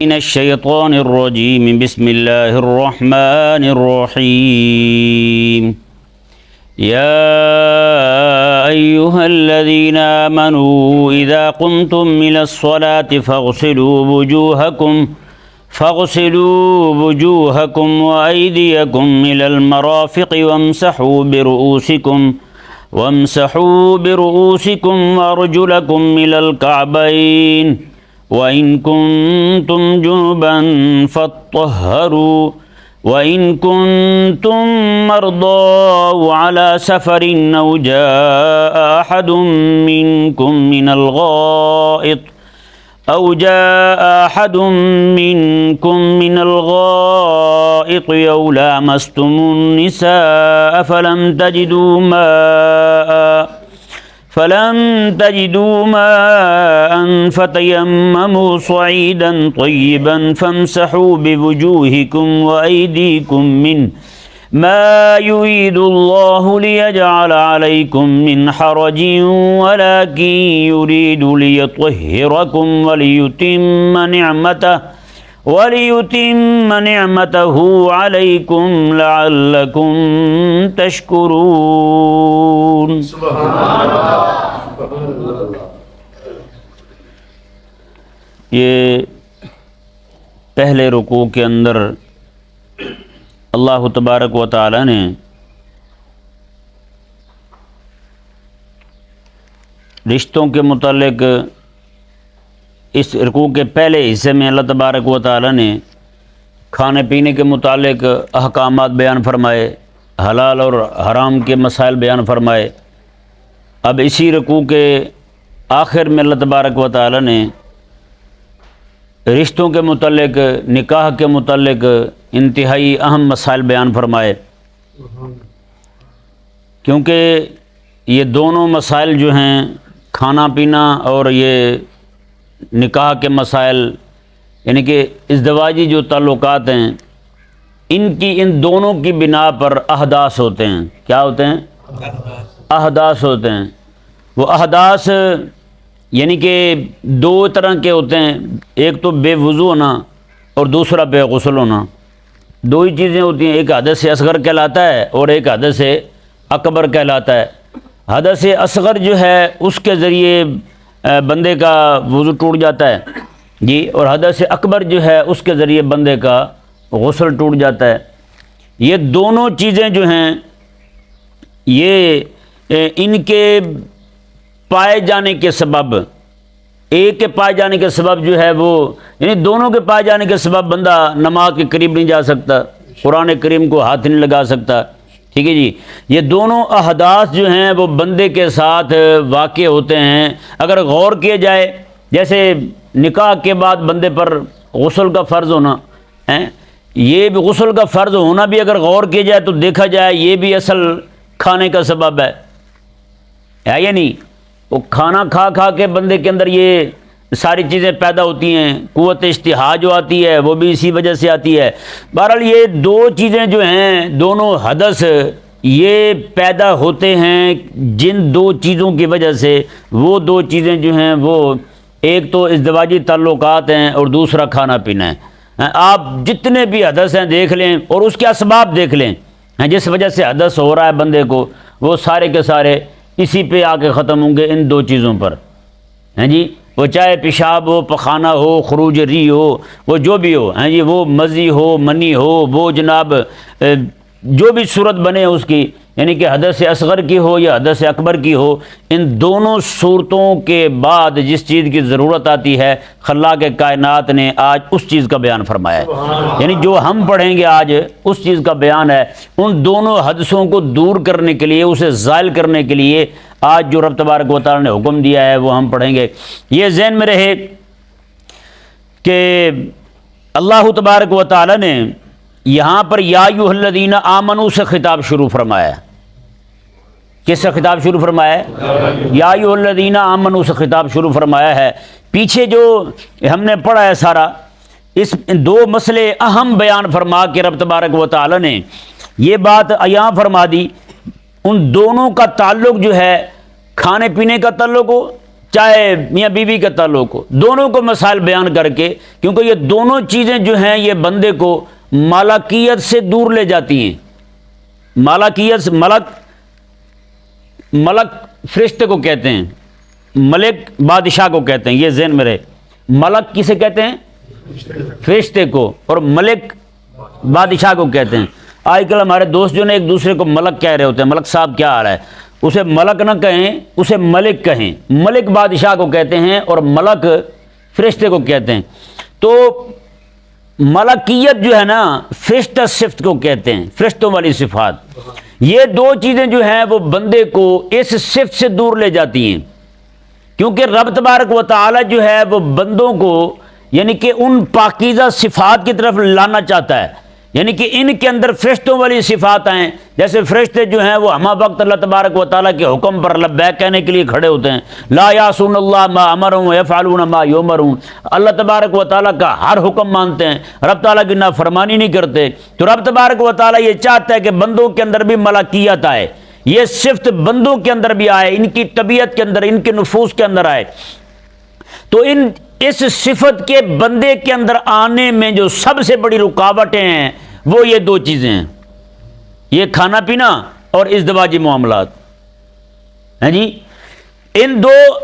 من الشیطان الرجیم بسم اللہ الرحمن الرحیم یا ایہا الذین آمنوا اذا قمتم من الصلاة فاغسلوا وجوہکم وأیدیکم إلی المرافق وامسحوا برؤوسکم وارجلکم إلی الکعبین وَإِن كُنتُمْ جُنُبًا فَاطَّهَّرُوا وَإِن كُنتُم مَّرْضَىٰ أَوْ عَلَىٰ سَفَرٍ أَوْ جَاءَ أَحَدٌ مِّنكُم مِّنَ الْغَائِطِ أَوْ لَامَسْتُمُ النِّسَاءَ فلم تجدوا ماء فتيمموا صعيدا طيبا فامسحوا بوجوهكم وأيديكم منه ما يريد الله ليجعل عليكم من حرج ولكن يريد ليطهركم وليتم نعمته عليكم لعلكم تشكرون. یہ پہلے رکوع کے اندر اللہ تبارک و تعالی نے رشتوں کے متعلق اس رکوع کے پہلے حصے میں اللہ تبارک و تعالی نے کھانے پینے کے متعلق احکامات بیان فرمائے، حلال اور حرام کے مسائل بیان فرمائے. اب اسی رکوع کے آخر میں اللہ تبارک و تعالی نے رشتوں کے متعلق، نکاح کے متعلق انتہائی اہم مسائل بیان فرمائے، کیونکہ یہ دونوں مسائل جو ہیں، کھانا پینا اور یہ نکاح کے مسائل، یعنی کہ ازدواجی جو تعلقات ہیں، ان دونوں کی بنا پر احداث ہوتے ہیں. کیا ہوتے ہیں؟ احداث ہوتے ہیں. وہ احداث یعنی کہ دو طرح کے ہوتے ہیں، ایک تو بے وضو ہونا اور دوسرا بے غسل ہونا. دو ہی چیزیں ہوتی ہیں، ایک حدث اصغر کہلاتا ہے اور ایک حدث اکبر کہلاتا ہے. حدث اصغر جو ہے اس کے ذریعے بندے کا وضو ٹوٹ جاتا ہے جی، اور حدث اکبر جو ہے اس کے ذریعے بندے کا غسل ٹوٹ جاتا ہے. یہ دونوں چیزیں جو ہیں، یہ ان کے پائے جانے کے سبب، ایک کے پائے جانے کے سبب جو ہے وہ، یعنی دونوں کے پائے جانے کے سبب بندہ نماز کے قریب نہیں جا سکتا، قرآن کریم کو ہاتھ نہیں لگا سکتا. ٹھیک ہے جی. یہ دونوں احداث جو ہیں وہ بندے کے ساتھ واقع ہوتے ہیں. اگر غور کیا جائے، جیسے نکاح کے بعد بندے پر غسل کا فرض ہونا ہے، یہ بھی غسل کا فرض ہونا بھی اگر غور کیا جائے تو دیکھا جائے یہ بھی اصل کھانے کا سبب ہے یا نہیں؟ وہ کھانا کھا کھا کے بندے کے اندر یہ ساری چیزیں پیدا ہوتی ہیں، قوت اشتہا جو آتی ہے وہ بھی اسی وجہ سے آتی ہے. بہرحال یہ دو چیزیں جو ہیں، دونوں حدث یہ پیدا ہوتے ہیں جن دو چیزوں کی وجہ سے. وہ دو چیزیں جو ہیں وہ ایک تو ازدواجی تعلقات ہیں اور دوسرا کھانا پینا ہے. آپ جتنے بھی حدث ہیں دیکھ لیں اور اس کے اسباب دیکھ لیں، جس وجہ سے حدث ہو رہا ہے بندے کو، وہ سارے کے سارے اسی پہ آ کے ختم ہوں گے، ان دو چیزوں پر ہیں جی. وہ چاہے پیشاب ہو، پخانہ ہو، خروج ری ہو، وہ جو بھی ہو ہیں جی، وہ مزی ہو، منی ہو، وہ جناب جو بھی صورت بنے اس کی، یعنی کہ حدث اصغر کی ہو یا حدث اکبر کی ہو، ان دونوں صورتوں کے بعد جس چیز کی ضرورت آتی ہے خلاق کائنات نے آج اس چیز کا بیان فرمایا ہے. یعنی جو ہم پڑھیں گے آج اس چیز کا بیان ہے. ان دونوں حدثوں کو دور کرنے کے لیے، اسے زائل کرنے کے لیے آج جو رب تبارک و تعالی نے حکم دیا ہے وہ ہم پڑھیں گے. یہ ذہن میں رہے کہ اللہ تبارک و تعالی نے یہاں پر یا ایھا الذین آمنوا سے خطاب شروع فرمایا ہے. کس سے خطاب شروع فرمایا ہے؟ یا ایھا الذین آمنوا سے خطاب شروع فرمایا ہے. پیچھے جو ہم نے پڑھا ہے سارا، اس دو مسئلے اہم بیان فرما کے رب تبارک و تعالی نے یہ بات عیاں فرما دی. ان دونوں کا تعلق جو ہے، کھانے پینے کا تعلق ہو، چاہے میاں بیوی کا تعلق ہو، دونوں کو مسائل بیان کر کے، کیونکہ یہ دونوں چیزیں جو ہیں یہ بندے کو ملکیت سے دور لے جاتی ہیں۔ ملکیت سے، ملک فرشتے کو کہتے ہیں، ملک بادشاہ کو کہتے ہیں، یہ ذہن میں رہے۔ ملک کسے کہتے ہیں؟ فرشتے کو، اور ملک بادشاہ کو کہتے ہیں۔ آج کل ہمارے دوست جو نے ایک دوسرے کو ملک کہہ رہے ہوتے ہیں، ملک صاحب کیا آ رہا ہے، اسے ملک نہ کہیں، اسے ملک کہیں۔ ملک بادشاہ کو کہتے ہیں اور ملک فرشتے کو کہتے ہیں۔ تو ملکیت جو ہے نا، فرشتہ صفت کو کہتے ہیں، فرشتوں والی صفات۔ یہ دو چیزیں جو ہیں وہ بندے کو اس صفت سے دور لے جاتی ہیں، کیونکہ رب تبارک و تعالی جو ہے وہ بندوں کو یعنی کہ ان پاکیزہ صفات کی طرف لانا چاہتا ہے، یعنی کہ ان کے اندر فرشتوں والی صفات آئیں۔ جیسے فرشتے جو ہیں وہ ہمہ وقت اللہ تبارک و تعالیٰ کے حکم پر لبیک کہنے کے لیے کھڑے ہوتے ہیں۔ لا یعصون اللہ ما امرهم ویفعلون ما یؤمرون، اللہ تبارک و تعالیٰ کا ہر حکم مانتے ہیں، رب تعالیٰ کی نافرمانی نہیں کرتے۔ تو رب تبارک و تعالیٰ یہ چاہتا ہے کہ بندوں کے اندر بھی ملکیت آئے، یہ صفت بندوں کے اندر بھی آئے، ان کی طبیعت کے اندر، ان کے نفوس کے اندر آئے۔ تو اس صفت کے بندے کے اندر آنے میں جو سب سے بڑی رکاوٹیں ہیں وہ یہ دو چیزیں ہیں، یہ کھانا پینا اور ازدواجی معاملات ہیں جی۔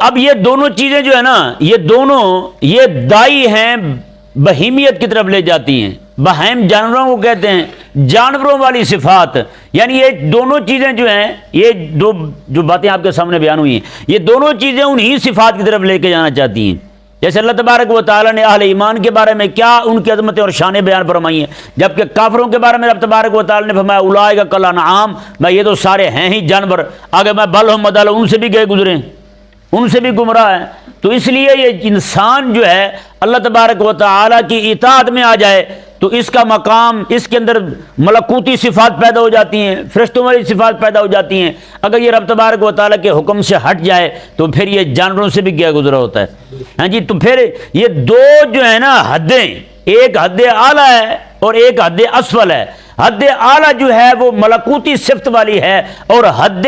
اب یہ دونوں چیزیں جو ہے نا، یہ دونوں یہ دائی ہیں، بہیمیت کی طرف لے جاتی ہیں۔ بہائم جانوروں کو کہتے ہیں، جانوروں والی صفات، یعنی یہ دونوں چیزیں جو ہیں، یہ دو جو باتیں آپ کے سامنے بیان ہوئی ہیں، یہ دونوں چیزیں انہی صفات کی طرف لے کے جانا چاہتی ہیں۔ جیسے اللہ تبارک و تعالیٰ نے اہل ایمان کے بارے میں کیا ان کی عظمتیں اور شانیں بیان فرمائی ہیں، جبکہ کافروں کے بارے میں رب تبارک و تعالیٰ نے فرمایا اولئک کالانعام، میں یہ تو سارے ہیں ہی جانور، آگے میں بل ہم مدل، ان سے بھی گئے گزرے، ان سے بھی گمراہ ہیں۔ تو اس لیے یہ انسان جو ہے اللہ تبارک و تعالیٰ کی اطاعت میں آ جائے تو اس کا مقام، اس کے اندر ملکوتی صفات پیدا ہو جاتی ہیں، فرشتوں والی صفات پیدا ہو جاتی ہیں۔ اگر یہ رب تبارک و تعالیٰ کے حکم سے ہٹ جائے تو پھر یہ جانوروں سے بھی گیا گزرا ہوتا ہے۔ ہاں جی، تو پھر یہ دو جو ہے نا حدیں، ایک حد اعلیٰ ہے اور ایک حد اسفل ہے۔ حد اعلیٰ جو ہے وہ ملکوتی صفت والی ہے، اور حد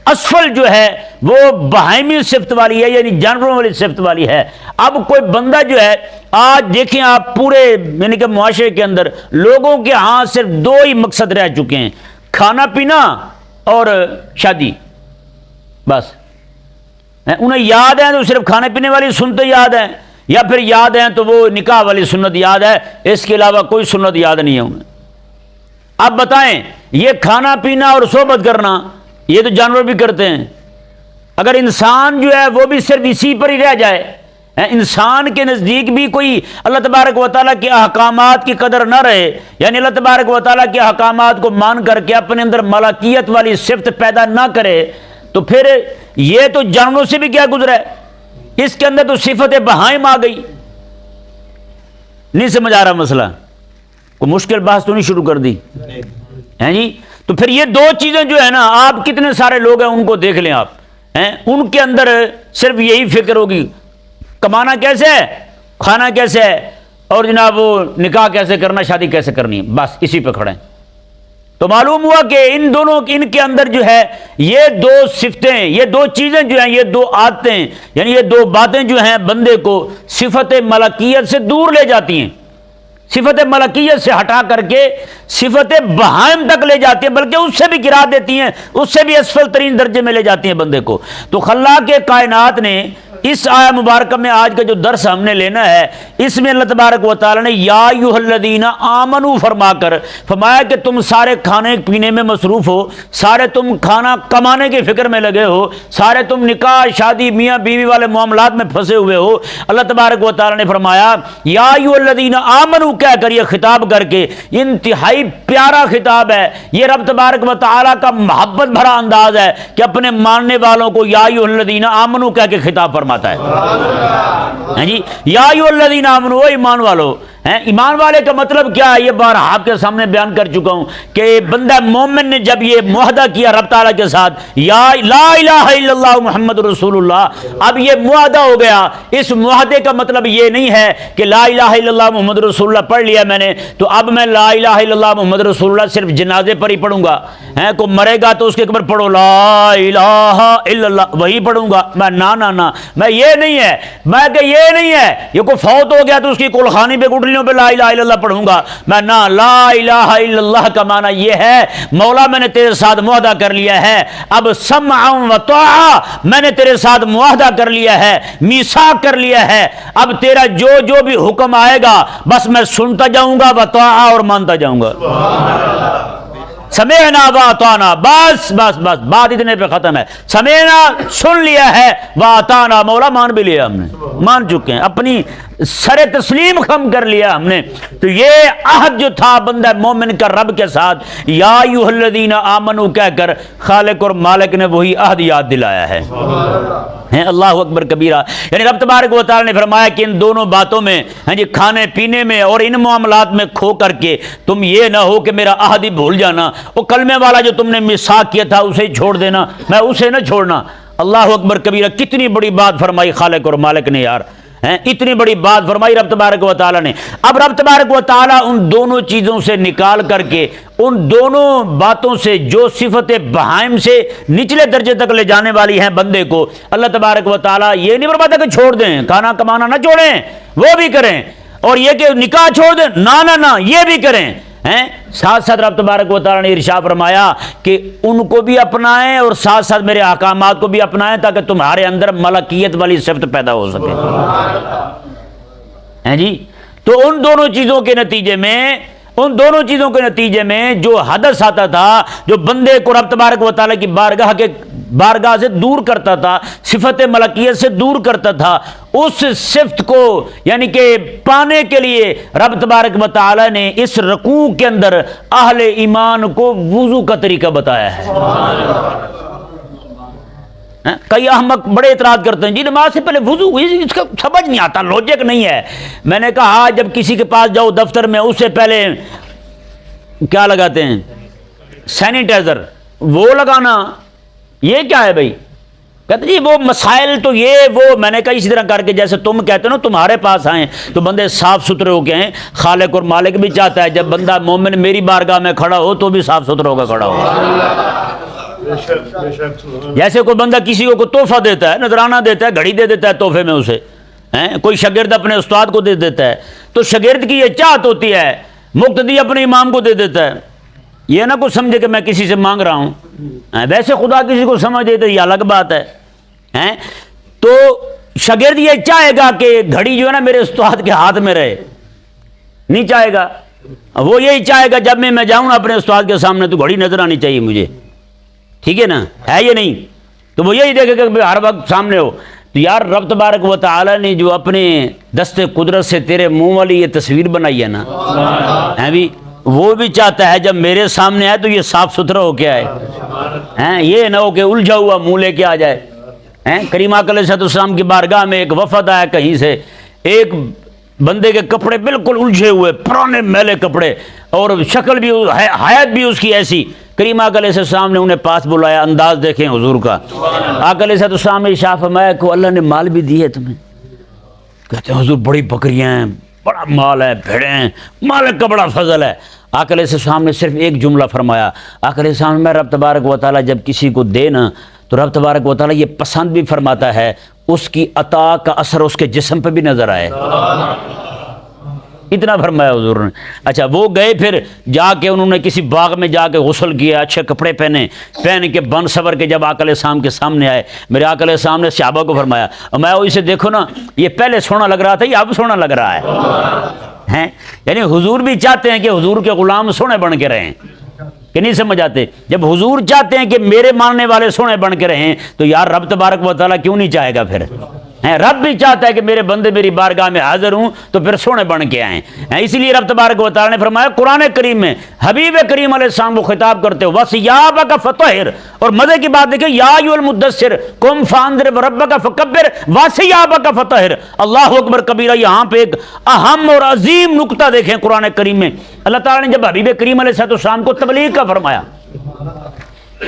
اسفل جو ہے وہ بہائمی صفت والی ہے، یعنی جانوروں والی صفت والی ہے۔ اب کوئی بندہ جو ہے، آج دیکھیں آپ پورے یعنی کہ معاشرے کے اندر لوگوں کے ہاں صرف دو ہی مقصد رہ چکے ہیں، کھانا پینا اور شادی، بس۔ انہیں یاد ہے تو صرف کھانے پینے والی سنت یاد ہے، یا پھر یاد ہے تو وہ نکاح والی سنت یاد ہے، اس کے علاوہ کوئی سنت یاد نہیں ہے انہیں۔ اب بتائیں، یہ کھانا پینا اور صحبت کرنا یہ تو جانور بھی کرتے ہیں، اگر انسان جو ہے وہ بھی صرف اسی پر ہی رہ جائے، انسان کے نزدیک بھی کوئی اللہ تبارک و تعالیٰ کے احکامات کی قدر نہ رہے، یعنی اللہ تبارک و تعالیٰ کے احکامات کو مان کر کے اپنے اندر ملکیت والی صفت پیدا نہ کرے، تو پھر یہ تو جانوروں سے بھی کیا گزرا ہے، اس کے اندر تو صفت بہائم آ گئی۔ نہیں سمجھ آ رہا مسئلہ؟ کوئی مشکل بحث تو نہیں شروع کر دی ہیں جی؟ تو پھر یہ دو چیزیں جو ہے نا، آپ کتنے سارے لوگ ہیں ان کو دیکھ لیں آپ، ان کے اندر صرف یہی فکر ہوگی، کمانا کیسے ہے، کھانا کیسے ہے، اور جناب وہ نکاح کیسے کرنا، شادی کیسے کرنی ہے، بس اسی پہ کھڑے ہیں۔ تو معلوم ہوا کہ ان کے اندر جو ہے یہ دو صفتیں، یہ دو چیزیں جو ہیں، یہ دو عادتیں، یعنی یہ دو باتیں جو ہیں بندے کو صفت ملکیت سے دور لے جاتی ہیں، صفت ملکیت سے ہٹا کر کے صفت بہائم تک لے جاتی ہیں، بلکہ اس سے بھی گرا دیتی ہیں، اس سے بھی اسفل ترین درجے میں لے جاتی ہیں بندے کو۔ تو خلاق کائنات نے اس آیہ مبارکہ میں آج کا جو درس ہم نے لینا ہے، اس میں اللہ تبارک و تعالی نے یا ایھا الذین آمنوا فرما کر فرمایا کہ تم سارے کھانے پینے میں مصروف ہو، سارے تم کھانا کمانے کی فکر میں لگے ہو، سارے تم نکاح شادی میاں بیوی والے معاملات میں پھنسے ہوئے ہو۔ اللہ تبارک و تعالی نے فرمایا یا ایھا الذین آمنوا کہہ کر یہ خطاب کر کے انتہائی پیارا خطاب ہے، یہ رب تبارک و تعالی کا محبت بھرا انداز ہے کہ اپنے ماننے والوں کو یا ایھا الذین آمنوا کہہ کے خطاب فرماتا ہے۔ جی یا ایھا الذین آمنوا، ایمان والو، ایمان والے کا مطلب کیا ہے؟ یہ بار آپ کے سامنے بیان کر چکا ہوں کہ بندہ مومن نے جب یہ معاہدہ کیا رب تعالیٰ کے ساتھ، یا لا الہ الا اللہ محمد رسول اللہ، اب یہ معاہدہ ہو گیا۔ اس معاہدے کا مطلب یہ نہیں ہے کہ لا الہ الا اللہ محمد رسول اللہ پڑھ لیا میں نے تو اب میں لا الہ الا اللہ محمد رسول اللہ صرف جنازے پر ہی پڑھوں گا، کوئی مرے گا تو اس کے قبر پڑھو لا الہ الا اللہ وہی پڑھوں گا میں، نہ میں یہ نہیں ہے، میں کہ یہ نہیں ہے یہ کوئی فوت ہو گیا تو اس کی کلخانی پہ گٹھلیوں پہ لا الہ الا اللہ پڑھوں گا میں، نہ لا الہ الا اللہ کا معنی یہ ہے مولا میں نے تیرے ساتھ معاہدہ کر لیا ہے، اب سمعا و طاعہ میں نے تیرے ساتھ معاہدہ کر لیا ہے، میثاق کر لیا ہے، اب تیرا جو بھی حکم آئے گا بس میں سنتا جاؤں گا، و طاعہ اور مانتا جاؤں گا، سمعنا واطعنا، بس بات اتنے پہ ختم ہے، سمعنا سن لیا ہے، واطعنا مولا مان بھی لیا ہم نے، مان چکے ہیں، اپنی سر تسلیم خم کر لیا ہم نے۔ تو یہ عہد جو تھا بندہ مومن کا رب کے ساتھ، یا ایھا الذین آمنوا کہہ کر خالق اور مالک نے وہی عہد یاد دلایا ہے۔ اللہ اکبر کبیرہ، یعنی رب تبارک و تعالی نے فرمایا کہ ان دونوں باتوں میں کھانے پینے میں اور ان معاملات میں کھو کر کے تم یہ نہ ہو کہ میرا عہد ہی بھول جانا، وہ کلمے والا جو تم نے میثاق کیا تھا اسے ہی چھوڑ دینا، میں اسے نہ چھوڑنا۔ اللہ اکبر کبیرہ، کتنی بڑی بات فرمائی خالق اور مالک نے یار، اتنی بڑی بات فرمائی رب تبارک و تعالی نے۔ اب رب تبارک و تعالی ان دونوں چیزوں سے نکال کر کے، ان دونوں باتوں سے جو صفت بہائم سے نچلے درجے تک لے جانے والی ہیں بندے کو، اللہ تبارک و تعالی یہ نہیں فرماتا کہ چھوڑ دیں، کھانا کمانا نہ چھوڑیں، وہ بھی کریں، اور یہ کہ نکاح چھوڑ دیں، نہ یہ بھی کریں، ساتھ ساتھ رب تبارک و تعالی نے ارشاد فرمایا کہ ان کو بھی اپنائیں اور ساتھ ساتھ میرے احکامات کو بھی اپنائیں تاکہ تمہارے اندر ملکیت والی صفت پیدا ہو سکے، جی۔ تو ان دونوں چیزوں کے نتیجے میں جو حدث آتا تھا، جو بندے کو رب تبارک و تعالی کی بارگاہ سے دور کرتا تھا، صفت ملکیت سے دور کرتا تھا، اس صفت کو یعنی کہ پانے کے لیے رب تبارک و تعالی نے اس رکوع کے اندر اہل ایمان کو وضو کا طریقہ بتایا ہے۔ کئی احمق بڑے اعتراض کرتے ہیں جی نماز سے پہلے وضو، اس کا سمجھ نہیں آتا، لوجک نہیں ہے۔ میں نے کہا جب کسی کے پاس جاؤ دفتر میں، اس سے پہلے کیا لگاتے ہیں؟ سینیٹائزر، وہ لگانا یہ کیا ہے بھائی؟ کہتے جی وہ مسائل تو وہ میں نے کہا اسی طرح کر کے جیسے تم کہتے ہو نا تمہارے پاس آئیں تو بندے صاف ستھرے ہو کے ہیں، خالق اور مالک بھی چاہتا ہے جب بندہ مومن میری بارگاہ میں کھڑا ہو تو بھی صاف ستھرا ہو کے کھڑا ہو۔ جیسے کوئی بندہ کسی کو کوئی تحفہ دیتا ہے، نذرانہ دیتا ہے، گھڑی دے دیتا ہے تحفے میں اسے، کوئی شاگرد اپنے استاد کو دے دیتا ہے، تو شاگرد کی یہ چاہت ہوتی ہے، مقتدی اپنے امام کو دے دیتا ہے، یہ نہ کچھ سمجھے کہ میں کسی سے مانگ رہا ہوں، ویسے خدا کسی کو سمجھ دے تو یہ الگ بات ہے۔ تو شاگرد یہ چاہے گا کہ گھڑی جو ہے نا میرے استاد کے ہاتھ میں رہے، نہیں چاہے گا، وہ یہی چاہے گا جب میں جاؤں اپنے استاد کے سامنے تو گھڑی نظر آنی چاہیے مجھے، ٹھیک ہے نا، ہے یہ نہیں؟ تو وہ یہی دیکھے کہ ہر وقت سامنے ہو۔ تو یار رب تبارک و تعالی نے جو اپنے دست قدرت سے تیرے منہ والی یہ تصویر بنائی ہے نا، بھی وہ بھی چاہتا ہے جب میرے سامنے آئے تو یہ صاف ستھرا ہو کے آئے، یہ نہ ہو کہ الجھا ہوا منہ لے کے آ جائے۔ کریم آقا علیہ السلام کی بارگاہ میں ایک وفد آیا کہیں سے، ایک بندے کے کپڑے بالکل الجھے ہوئے، پرانے میلے کپڑے، اور شکل بھی حیات بھی اس کی ایسی۔ کریم آقا علیہ السلام نے انہیں پاس بلایا، انداز دیکھیں حضور کا۔ آقا علیہ السلام نے ارشاد فرمایا کہ اللہ نے مال بھی دی ہے تمہیں؟ کہتے ہیں حضور بڑی بکریاں ہیں، بڑا مال ہے، بھیڑیں ہیں، مالک کا بڑا فضل ہے۔ آقا علیہ السلام نے صرف ایک جملہ فرمایا، آقا علیہ السلام میں رب تبارک و تعالیٰ جب کسی کو دے نا تو رب تبارک و تعالیٰ یہ پسند بھی فرماتا ہے اس کی عطا کا اثر اس کے جسم پہ بھی نظر آئے، اتنا فرمایا حضور نے۔ اچھا وہ گئے پھر جا کے انہوں نے کسی باغ میں جا کے غسل کیا، اچھے کپڑے پہن کے بن سور کے جب آقا علیہ السلام کے سامنے آئے، میرے آقا علیہ السلام نے صحابہ کو فرمایا میں اسے دیکھو نا یہ پہلے سونا لگ رہا تھا یہ اب سونا لگ رہا ہے۔ یعنی حضور بھی چاہتے ہیں کہ حضور کے غلام سونے بن کے رہیں، کہ نہیں سمجھ آتے؟ جب حضور چاہتے ہیں کہ میرے ماننے والے سونے بن کے رہیں تو یار رب تبارک و تعالیٰ کیوں نہیں چاہے گا پھر؟ رب بھی چاہتا ہے کہ میرے بندے میری بارگاہ میں حاضر ہوں تو پھر سونے بن کے آئیں. اس لیے رب تبارک و تعالی نے فرمایا قرآن کریم میں حبیب کریم علیہ السلام کو خطاب کرتے ہو وَثِيَابَكَ فَطَهِّرْ. اور مزے کی بات دیکھیں یا ایھا المدثر قم فانذر وَرَبَّكَ فَكَبِّرْ وَثِيَابَكَ فَطَهِّرْ. اللہ اکبر کبیرہ. یہاں پہ ایک اہم اور عظیم نقطہ دیکھیں قرآن کریم میں اللہ تعالیٰ نے جب حبیب کریم علیہ السلام کو تبلیغ کا فرمایا,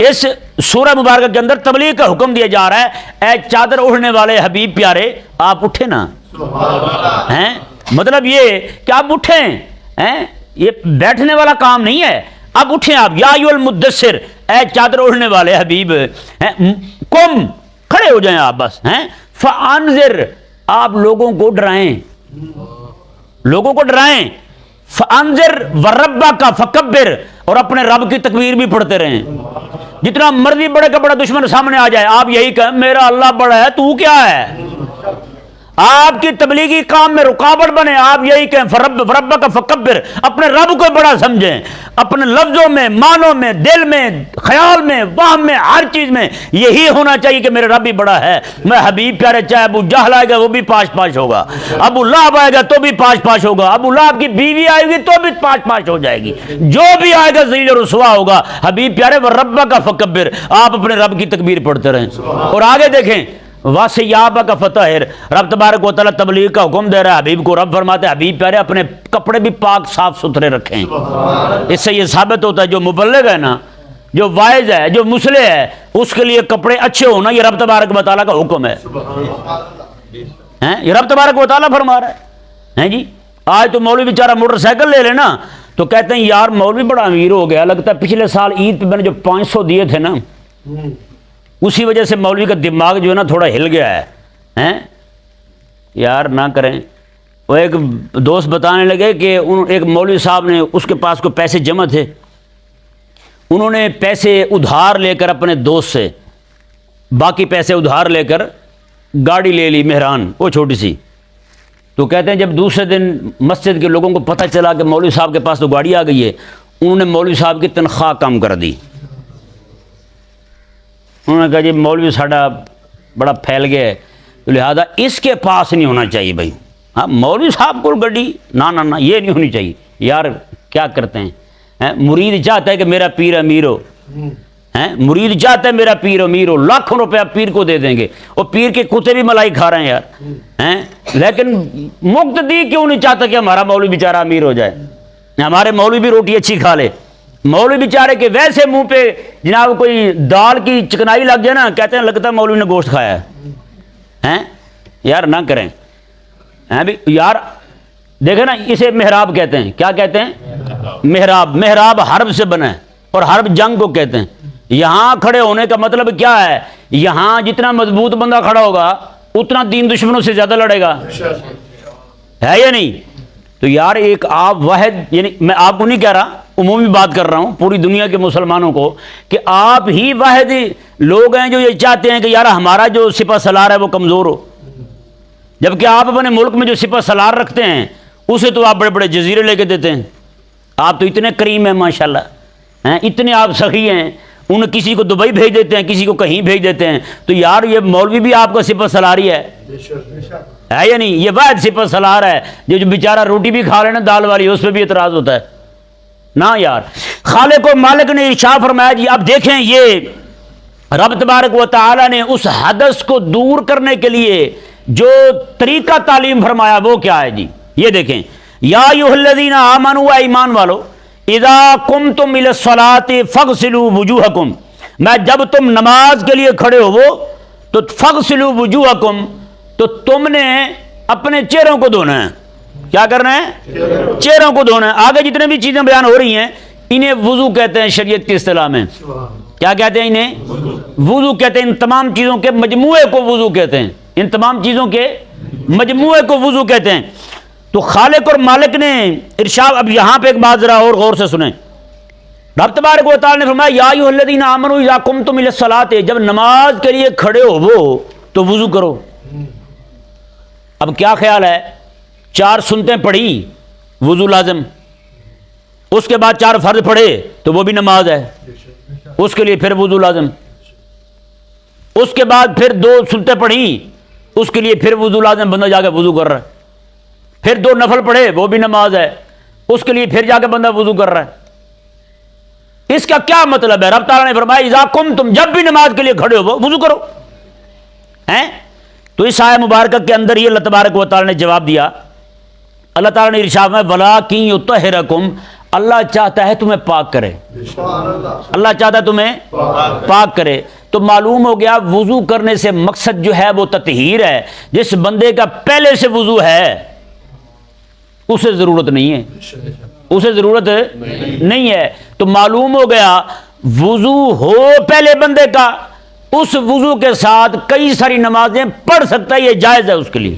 اس سورہ مبارکہ کے اندر تبلیغ کا حکم دیا جا رہا ہے اے چادر اوڑھنے والے حبیب پیارے آپ اٹھے نا. مطلب یہ کہ آپ اٹھیں, یہ بیٹھنے والا کام نہیں ہے, اب اٹھیں آپ. یا ایھا المدثر اے چادر اوڑھنے والے حبیب قم کھڑے ہو جائیں آپ بس. فانذر آپ لوگوں کو ڈرائیں, لوگوں کو ڈرائیں. فانذر وربک فکبر اور اپنے رب کی تکبیر بھی پڑھتے رہیں. جتنا مرضی بڑے کا بڑا دشمن سامنے آ جائے آپ یہی کہیں میرا اللہ بڑا ہے تو کیا ہے. آپ کی تبلیغی کام میں رکاوٹ بنے آپ یہی کہیں فربک فکبر, اپنے رب کو بڑا سمجھیں, اپنے لفظوں میں, معنوں میں, دل میں, خیال میں, وہم میں, ہر چیز میں یہی ہونا چاہیے کہ میرے رب بھی بڑا ہے. میں حبیب پیارے چاہے ابو جہل آئے گا وہ بھی پاش پاش ہوگا, ابو لہب آئے گا تو بھی پاش پاش ہوگا, ابو لہب کی بیوی آئے گی تو بھی پاش پاش ہو جائے گی, جو بھی آئے گا ذلیل و رسوا ہوگا. حبیب پیارے وربک فکبر آپ اپنے رب کی تکبیر پڑھتے رہیں. اور آگے دیکھیں وَثِيَابَكَ فَطَهِّرْ. رب تبارک و تعالیٰ تبلیغ کا حکم دے رہا ہے حبیب کو. رب فرماتے ہیں حبیب پیارے اپنے کپڑے بھی پاک صاف ستھرے رکھیں. اس سے یہ ثابت ہوتا ہے جو مبلغ ہے نا, جو واعظ ہے, جو مصلح ہے, اس کے لیے کپڑے اچھے ہونا یہ رب تبارک و تعالیٰ کا حکم ہے. یہ رب تبارک و تعالیٰ فرما رہا ہے. جی آج تو مولوی بیچارہ موٹر سائیکل لے لینا تو کہتے ہیں یار مولوی بڑا امیر ہو گیا, لگتا ہے پچھلے سال عید پہ میں نے جو 500 دیے تھے نا اسی وجہ سے مولوی کا دماغ جو ہے نا تھوڑا ہل گیا ہے. یار نہ کریں. وہ ایک دوست بتانے لگے کہ ایک مولوی صاحب نے اس کے پاس کوئی پیسے جمع تھے, انہوں نے پیسے ادھار لے کر اپنے دوست سے باقی پیسے ادھار لے کر گاڑی لے لی مہران وہ چھوٹی سی. تو کہتے ہیں جب دوسرے دن مسجد کے لوگوں کو پتہ چلا کہ مولوی صاحب کے پاس تو گاڑی آ گئی ہے, انہوں نے مولوی صاحب کی تنخواہ کم کر دی. انہوں نے کہا جی مولوی ساڈا بڑا پھیل گیا ہے تو لہذا اس کے پاس نہیں ہونا چاہیے بھائی. ہاں مولوی صاحب کو گڈی نہ یہ نہیں ہونی چاہیے. یار کیا کرتے ہیں, مرید چاہتا ہے کہ میرا پیر امیر ہو, مرید چاہتا ہے میرا پیر امیر ہو, لاکھوں روپیہ پیر کو دے دیں گے, اور پیر کے کتے بھی ملائی کھا رہے ہیں یار. لیکن مقتدی کیوں نہیں چاہتا کہ ہمارا مولوی بیچارہ امیر ہو جائے, ہمارے مولوی بھی روٹی اچھی کھا لے. مولوی بیچارے کے ویسے منہ پہ جناب کوئی دال کی چکنائی لگ جائے نا کہتے ہیں لگتا ہے مولوی نے گوشت کھایا ہے. یار نہ کریں. یار دیکھیں نا اسے محراب کہتے ہیں. کیا کہتے ہیں؟ محراب. محراب حرب سے بنا ہے اور حرب جنگ کو کہتے ہیں. یہاں کھڑے ہونے کا مطلب کیا ہے, یہاں جتنا مضبوط بندہ کھڑا ہوگا اتنا دین دشمنوں سے زیادہ لڑے گا, ہے یا نہیں؟ تو یار ایک آپ واحد, یعنی میں آپ کو نہیں کہہ رہا, عمومی بات کر رہا ہوں پوری دنیا کے مسلمانوں کو, کہ آپ ہی واحد لوگ ہیں جو یہ چاہتے ہیں کہ یار ہمارا جو سپہ سالار ہے وہ کمزور ہو, جبکہ آپ اپنے ملک میں جو سپہ سالار رکھتے ہیں اسے تو آپ بڑے بڑے جزیرے لے کے دیتے ہیں. آپ تو اتنے کریم ہیں ماشاءاللہ, اتنے آپ سخی ہیں, ان کسی کو دبئی بھیج دیتے ہیں, کسی کو کہیں بھیج دیتے ہیں. تو یار یہ مولوی بھی آپ کا سپہ سالاری ہے یا نہیں؟ یہ واحد سپہ سالار ہے جو بیچارہ روٹی بھی کھا لینا دال والی, اس پہ بھی اعتراض ہوتا ہے نا یار. خالق و مالک نے ارشاد فرمایا جی اب دیکھیں یہ رب تبارک و تعالی نے اس حدث کو دور کرنے کے لیے جو طریقہ تعلیم فرمایا وہ کیا ہے جی. یہ دیکھیں یا ایھا الذین آمنوا, ایمان والو, اذا قمتم الی الصلاۃ فاغسلوا وجوہکم, میں جب تم نماز کے لیے کھڑے ہو تو فاغسلوا وجوہکم, تو تم نے اپنے چہروں کو دھونا ہے. کیا کرنا ہے؟ چہروں کو دھونا ہے. آگے جتنے بھی چیزیں بیان ہو رہی ہیں انہیں وضو کہتے ہیں شریعت کی اصطلاح میں. کیا کہتے ہیں انہیں؟ وضو کہتے ہیں. ان تمام چیزوں کے مجموعے کو وضو کہتے ہیں, ان تمام چیزوں کے مجموعے کو وضو کہتے ہیں. تو خالق اور مالک نے ارشاد, اب یہاں پہ ایک بات ذرا اور غور سے سنیں. رب تبارک و تعالی نے فرمایا یا ایھا الذین آمنوا اذا قمتم الی الصلاۃ, جب نماز کے لیے کھڑے ہو وہ تو وضو کرو. اب کیا خیال ہے, 4 سنتیں پڑھی وضو لازم, اس کے بعد 4 فرض پڑھے تو وہ بھی نماز ہے, اس کے لیے پھر وضو لازم, اس کے بعد پھر 2 سنتیں پڑھی اس کے لیے پھر وضو لازم، بندہ جا کے وضو کر رہا ہے. پھر 2 نفل پڑھے وہ بھی نماز ہے، اس کے لیے پھر جا کے بندہ وضو کر رہا ہے. اس کا کیا مطلب ہے؟ رب تعالیٰ نے فرمایا اذا تم جب بھی نماز کے لیے کھڑے ہو وضو کرو ہیں. تو اس آیہ مبارکہ کے اندر یہ اللہ تبارک و تعالیٰ نے جواب دیا. اللہ تعالیٰ نے ارشاد میں وَلَٰكِن يُطَهِّرَكُمْ، اللہ چاہتا ہے تمہیں پاک کرے، اللہ چاہتا ہے تمہیں پاک کرے. تو معلوم ہو گیا وضو کرنے سے مقصد جو ہے وہ تطہیر ہے. جس بندے کا پہلے سے وضو ہے اسے ضرورت نہیں ہے، اسے ضرورت نہیں ہے. تو معلوم ہو گیا وضو ہو پہلے بندے کا، اس وضو کے ساتھ کئی ساری نمازیں پڑھ سکتا ہے، یہ جائز ہے اس کے لیے.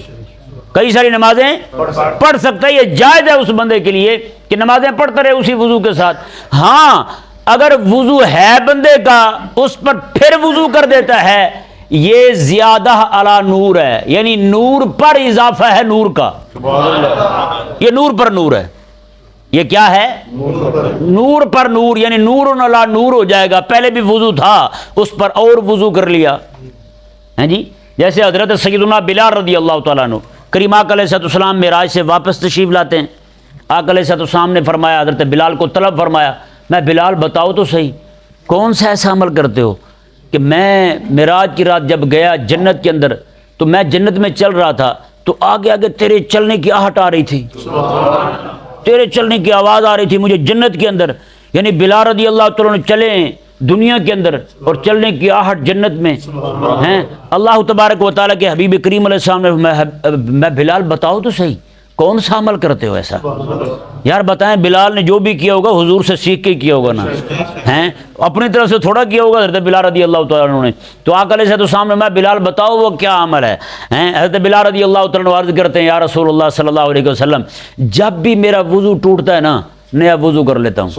کئی ساری نمازیں پڑھ سکتا ہے، یہ جائز ہے اس بندے کے لیے کہ نمازیں پڑھتا رہے اسی وضو کے ساتھ. ہاں اگر وضو ہے بندے کا اس پر پھر وضو کر دیتا ہے، یہ زیادہ علی نور ہے، یعنی نور پر اضافہ ہے نور کا. یہ نور پر نور ہے. یہ کیا ہے؟ نور پر نور، یعنی نور علی نور ہو جائے گا. پہلے بھی وضو تھا اس پر اور وضو کر لیا ہیں جی. جیسے حضرت سیدنا بلال رضی اللہ تعالیٰ عنہ کریم آقا علیہ السلام معراج سے واپس تشریف لاتے ہیں. آقا علیہ السلام نے فرمایا، حضرت بلال کو طلب فرمایا، میں بلال بتاؤ تو صحیح کون سا ایسا عمل کرتے ہو کہ میں معراج کی رات جب گیا جنت کے اندر تو میں جنت میں چل رہا تھا تو آگے آگے تیرے چلنے کی آہٹ آ رہی تھی، تیرے چلنے کی آواز آ رہی تھی مجھے جنت کے اندر. یعنی بلال رضی اللہ تعالیٰ نے چلے دنیا کے اندر اور چلنے کی آہٹ جنت میں ہیں. اللہ تبارک و تعالیٰ کے حبیب کریم علیہ السلام نے میں بلال بتاؤ تو صحیح کون سا عمل کرتے ہو ایسا. یار بتائیں بلال نے جو بھی کیا ہوگا حضور سے سیکھ کے کیا ہوگا نا، ہیں اپنی طرف سے تھوڑا کیا ہوگا حضرت بلال رضی اللہ تعالیٰ عنہ نے. تو آقا علیہ السلام نے میں بلال بتاؤ وہ کیا عمل ہے. حضرت بلال رضی اللہ تعالیٰ عنہ عرض کرتے ہیں یا رسول اللہ صلی اللہ علیہ وسلم جب بھی میرا وضو ٹوٹتا ہے نا نیا وضو کر لیتا ہوں.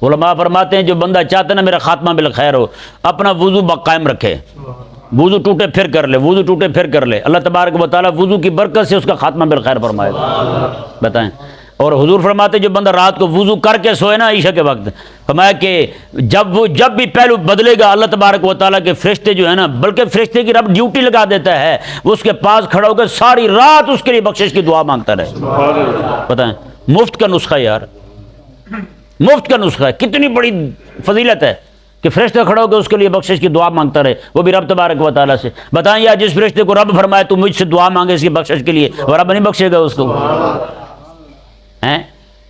علماء فرماتے ہیں جو بندہ چاہتا ہے نا میرا خاتمہ بالخیر ہو اپنا وضو قائم رکھے، وضو ٹوٹے پھر کر لے، وضو ٹوٹے پھر کر لے. اللہ تبارک و تعالیٰ وضو کی برکت سے اس کا خاتمہ بالخیر فرمائے گا. بتائیں. اور حضور فرماتے جو بندہ رات کو وضو کر کے سوئے نا عشاء کے وقت، فرمایا کہ جب بھی پہلو بدلے گا اللہ تبارک و تعالیٰ کے فرشتے جو ہے نا، بلکہ فرشتے کی رب ڈیوٹی لگا دیتا ہے، وہ اس کے پاس کھڑا ہو کے ساری رات اس کے لیے بخشش کی دعا مانگتا رہے. بتائیں مفت کا نسخہ یار، مفت کا نسخہ ہے. کتنی بڑی فضیلت ہے کہ فرشتہ کھڑا ہو کے اس کے لیے بخشش کی دعا مانگتا رہے، وہ بھی رب تبارک و تعالیٰ سے. بتائیں یار جس فرشتے کو رب فرمائے تو مجھ سے دعا مانگے اس کی بخشش کے لیے، وہ رب نہیں بخشے گا اس کو.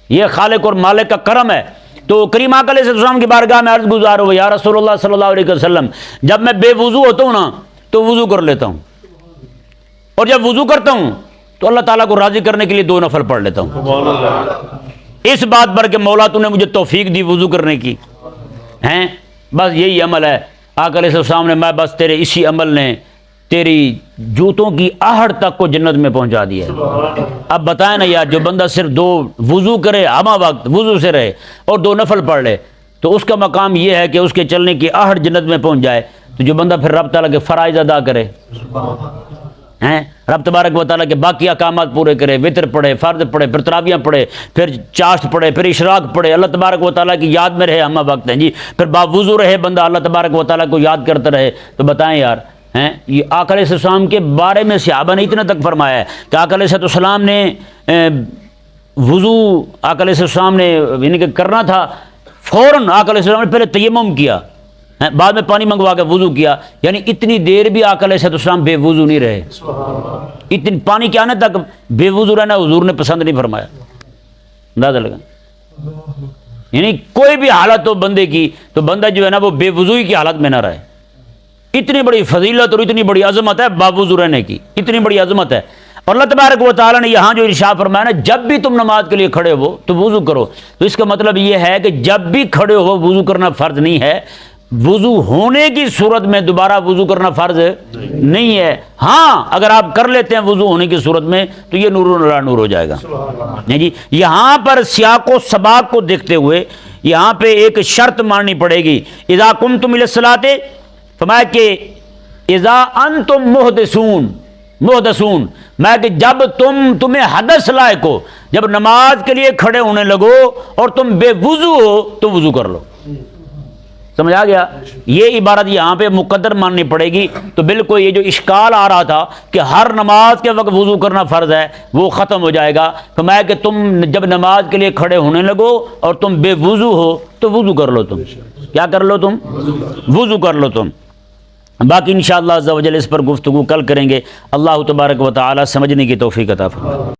یہ خالق اور مالک کا کرم ہے. تو کریم آقا علیہ السلام کی بارگاہ میں عرض گزار ہو یا رسول اللہ صلی اللہ علیہ وسلم جب میں بے وضو ہوتا ہوں نا تو وضو کر لیتا ہوں، اور جب وضو کرتا ہوں تو اللہ تعالیٰ کو راضی کرنے کے لیے 2 نفل پڑھ لیتا ہوں، اس بات پر کہ مولا تو نے مجھے توفیق دی وضو کرنے کی. ہیں بس یہی عمل ہے. آقا علیہ السلام نے میں بس تیرے اسی عمل نے تیری جوتوں کی آہٹ تک کو جنت میں پہنچا دیا ہے. اب بتائیں نا یار جو بندہ صرف 2 وضو کرے ہمہ وقت وضو سے رہے اور 2 نفل پڑھ لے تو اس کا مقام یہ ہے کہ اس کے چلنے کی آہٹ جنت میں پہنچ جائے. تو جو بندہ پھر رب تعالیٰ کے فرائض ادا کرے ہیں، رب تبارک و تعالیٰ کے باقی احکامات پورے کرے، وطر پڑھے، فرض پڑھے، پھر تراویح پڑھے، پھر چاشت پڑھے، پھر اشراق پڑھے، اللہ تبارک و تعالیٰ کی یاد میں رہے ہمہ وقت ہیں جی، پھر باوضو رہے بندہ اللہ تبارک و تعالیٰ کو یاد کرتا رہے. تو بتائیں یار ہیں یہ آقا علیہ السلام کے بارے میں صحابہ نے اتنا تک فرمایا ہے کہ آقا علیہ السلام نے وضو آقا علیہ السلام نے یعنی کہ کرنا تھا فوراً آقا علیہ السلام نے پہلے تیمم کیا، بعد میں پانی منگوا کے وضو کیا. یعنی اتنی دیر بھی آقا علیہ السلام بے وضو نہیں رہے. اتنی پانی کے آنے تک بے وضو رہنا حضور نے پسند نہیں فرمایا. اندازہ لگا یعنی کوئی بھی حالت ہو بندے کی تو بندہ جو ہے نا وہ بے وضوئی کی حالت میں نہ رہے. اتنی بڑی فضیلت اور اتنی بڑی عظمت ہے باوضو رہنے کی، اتنی بڑی عظمت ہے. اور اللہ تبارک و تعالیٰ نے یہاں جو ارشاد فرمایا نا جب بھی تم نماز کے لیے کھڑے ہو تو وضو کرو، تو اس کا مطلب یہ ہے کہ جب بھی کھڑے ہو وضو کرنا فرض نہیں ہے. وضو ہونے کی صورت میں دوبارہ وضو کرنا فرض نہیں ہے. ہاں اگر آپ کر لیتے ہیں وضو ہونے کی صورت میں تو یہ نور علی نور ہو جائے گا. جی یہاں پر سیاق و سباق کو دیکھتے ہوئے یہاں پہ ایک شرط ماننی پڑے گی. اذا قمتم الی الصلاۃ فرمایا کہ اذا انتم محدثون میں کہ جب تمہیں حدث لائق ہو، جب نماز کے لیے کھڑے ہونے لگو اور تم بے وضو ہو تو وضو کر لو. سمجھ آ گیا؟ یہ عبارت یہاں پہ مقدر ماننی پڑے گی، تو بالکل یہ جو اشکال آ رہا تھا کہ ہر نماز کے وقت وضو کرنا فرض ہے وہ ختم ہو جائے گا۔ فرمایا کہ تم جب نماز کے لیے کھڑے ہونے لگو اور تم بے وضو ہو تو وضو کر لو، تم کیا کر لو، تم وضو کر لو تم۔ باقی انشاءاللہ عز و جل اس پر گفتگو کل کریں گے۔ اللہ تبارک و تعالی سمجھنے کی توفیق عطا فرمائے۔